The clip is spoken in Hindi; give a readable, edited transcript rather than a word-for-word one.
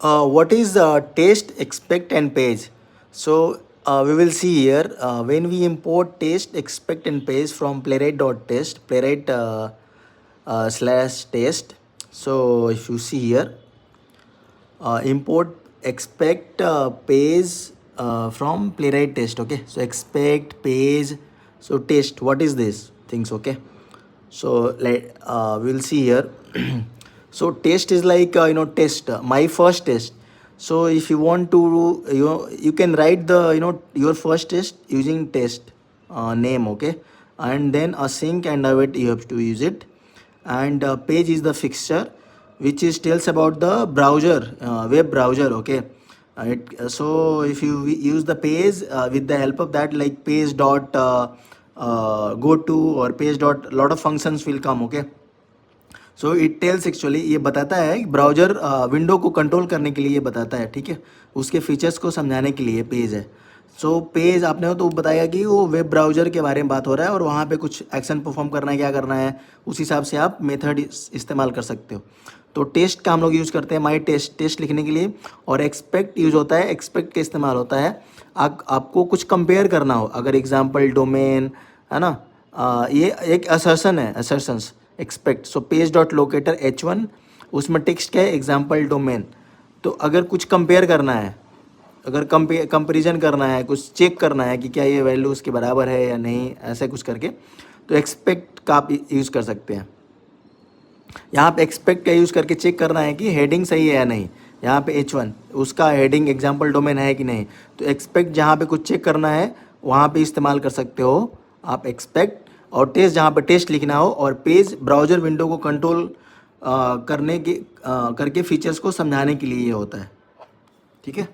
What is taste, expect, and page? So we will see here when we import taste, expect, and page from playwright.test, playwright slash taste. So if you see here, import expect page from playwright test. Okay, so expect page, so test, what is this things? Okay, so we'll see here. So test is like test, my first test. So if you want to, you can write the your first test using test name. Okay, and then async and await, you have to use it. And page is the fixture which is tells about the browser, web browser. Okay, so if you use the page with the help of that, like page dot go to, or page dot, lot of functions will come. Okay, so it tells, actually ये बताता है ब्राउजर विंडो को कंट्रोल करने के लिए ये बताता है, ठीक है, उसके फीचर्स को समझाने के लिए पेज है. सो पेज आपने हो तो बताएगा कि वो वेब ब्राउजर के बारे में बात हो रहा है और वहाँ पे कुछ एक्शन परफॉर्म करना है, क्या करना है, उस हिसाब से आप मेथड इस्तेमाल कर सकते हो. तो टेस्ट का हम लोग यूज़ करते हैं माई टेस्ट, टेस्ट लिखने के लिए. और एक्सपेक्ट यूज़ होता है, एक्सपेक्ट का इस्तेमाल होता है आपको कुछ कंपेयर करना हो, अगर एग्जांपल डोमेन है ना, ये एक असर्शन है, assertions expect. So page dot locator H1, उसमें टेक्स्ट क्या है, एग्जाम्पल डोमेन. तो अगर कुछ कंपेयर करना है, अगर कंपेरिजन करना है, कुछ चेक करना है कि क्या ये वैल्यू उसके बराबर है या नहीं, ऐसे कुछ करके, तो एक्सपेक्ट का आप यूज़ कर सकते हैं. यहाँ पे एक्सपेक्ट का यूज़ करके चेक करना है कि हेडिंग सही है या नहीं. यहाँ पे H1 उसका हेडिंग एग्जाम्पल डोमेन है कि नहीं. तो एक्सपेक्ट जहाँ पे कुछ चेक करना है वहाँ पे इस्तेमाल कर सकते हो आप एक्सपेक्ट. और टेस्ट जहाँ पे टेस्ट लिखना हो, और पेज ब्राउज़र विंडो को कंट्रोल करने के करके फीचर्स को समझाने के लिए ये होता है. ठीक है.